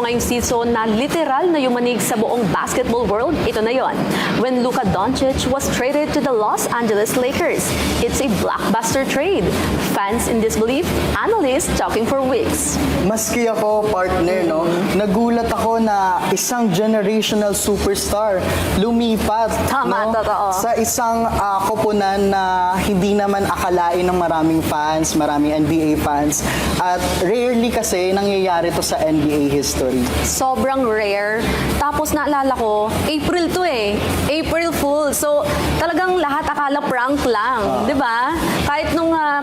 ngayong season na literal na yumanig sa buong basketball world, ito na yon. When Luka Doncic was traded to the Los Angeles Lakers. It's a blockbuster trade. Fans in disbelief, analysts talking for weeks. Maski ako, partner, no, nagulat ako na isang generational superstar lumipat Tama, totoo. sa isang koponan na hindi naman akalain ng maraming fans, maraming NBA fans. At rarely kasi nangyayari to sa NBA history. Sobrang rare. Tapos naalala ko, April to eh. April Fool. So, talagang lahat akala prank lang. 'Di ba?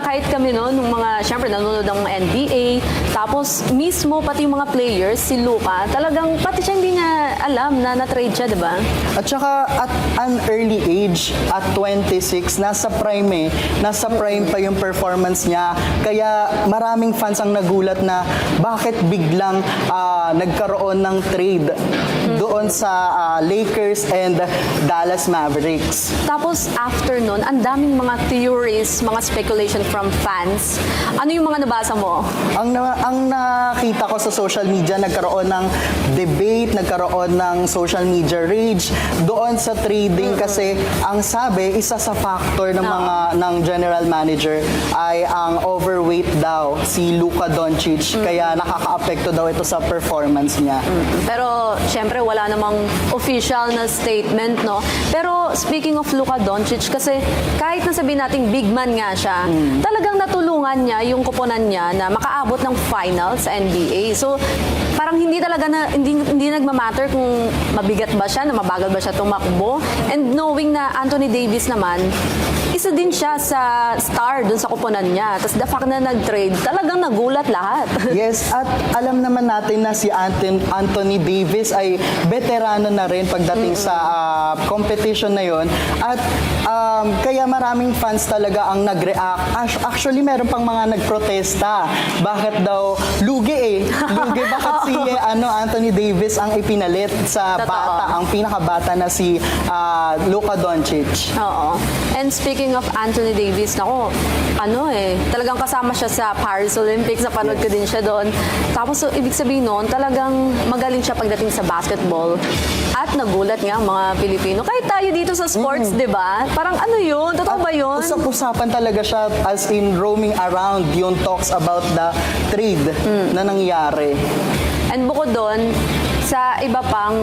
Kahit kami noon, nung mga, syempre, nanonood ng NBA. Tapos, mismo, pati yung mga players, si Luka, talagang, pati siya hindi niya alam na na-trade siya, 'di ba? At saka at an early age, at 26, nasa prime nasa prime pa yung performance niya. Kaya maraming fans ang nagulat na bakit biglang nagkaroon ng trade doon sa Lakers and Dallas Mavericks. Tapos, after nun, ang daming mga theories, mga speculation from fans. Ano yung mga nabasa mo? Ang nakita ko sa social media, nagkaroon ng debate, nagkaroon ng social media rage doon sa trading kasi ang sabi, isa sa factor ng ng general manager ay ang overweight daw si Luka Doncic kaya nakaka-apekto daw ito sa performance niya. Pero, syempre, wala namang official na statement, no? Pero, speaking of Luka Doncic, kasi kahit nasabihin nating big man nga siya, talagang natulungan niya yung koponan niya na makaabot ng finals sa NBA. So, parang hindi talaga hindi nagmamatter kung mabigat ba siya, na mabagal ba siya tumakbo. And knowing na Anthony Davis naman, isa din siya sa star dun sa koponan niya. Tapos the fact na nag-trade, talagang nagulat lahat. Yes, at alam naman natin na si Anthony Davis ay veterano na rin pagdating sa competition na yon. At kaya maraming fans talaga ang nag-react. Actually, meron pang mga nagprotesta. Bakit daw lugi Lugi, bakit si Anthony Davis ang ipinalit sa Totoo. bata, ang pinakabata na si Luka Doncic. Oo. And speaking of Anthony Davis, nako, talagang kasama siya sa Paris Olympics, napanood ko din siya doon. Tapos, so, ibig sabihin noon, talagang magaling siya pagdating sa basketball. At nagulat nga ang mga Pilipino. Kahit tayo dito sa sports, di ba? Parang ano yun? Totoo ba yun? Usap-usapan talaga siya as in roaming around yung talks about the trade na nangyari. And bukod doon, sa iba pang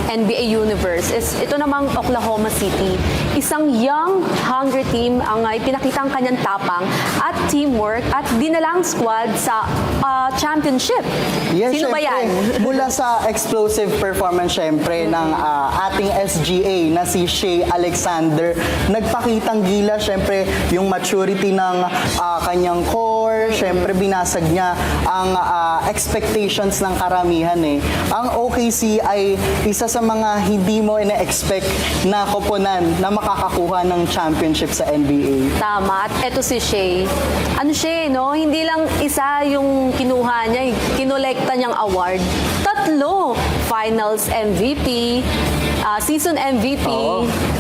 NBA universe is ito namang Oklahoma City. Isang young, hungry team ang ipinakita ang kanyang tapang at teamwork at dinalang squad sa championship. Yes, Sino ba yan? Mula sa explosive performance syempre ng ating SGA na si Shea Alexander, nagpakitang gila syempre yung maturity ng kanyang core, syempre binasag niya ang expectations ng karamihan Ang OKC ay isa sa mga hindi mo ina-expect na koponan na makakakuha ng championship sa NBA. Tama. At eto si Shea. Ano siya, no? Hindi lang isa yung kinuha niya, kinolekta niyang award. 3. Finals MVP, season MVP,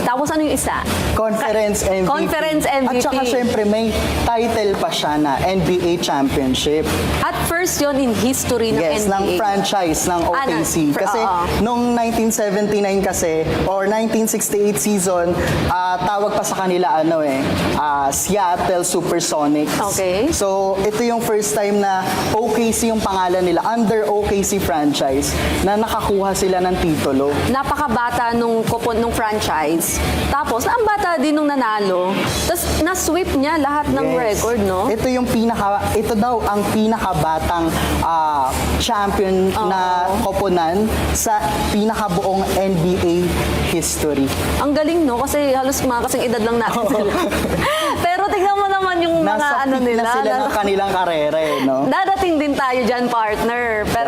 tapos ano yung isa? Conference MVP. Conference MVP. At saka syempre may title pa siya na NBA championship. At first yon in history ng Yes, NBA. ng franchise ng OKC. Kasi nung 1979 kasi or 1968 season, tawag pa sa kanila Seattle Supersonics. Okay. So, ito yung first time na OKC yung pangalan nila, under OKC franchise, na nakakuha sila ng titulo. Napakabata nung franchise. Tapos, ang bata din nung nanalo. Tapos, na-sweep niya lahat ng record, no? Ito daw ang pinakabatang champion na koponan sa pinakabuong NBA history. Ang galing, no? Kasi halos mga kasing edad lang natin sila. Pero tignan mo naman yung mga Nasa peak nila. na sila ng kanilang karere, no? Dadating din tayo dyan, partner. Pero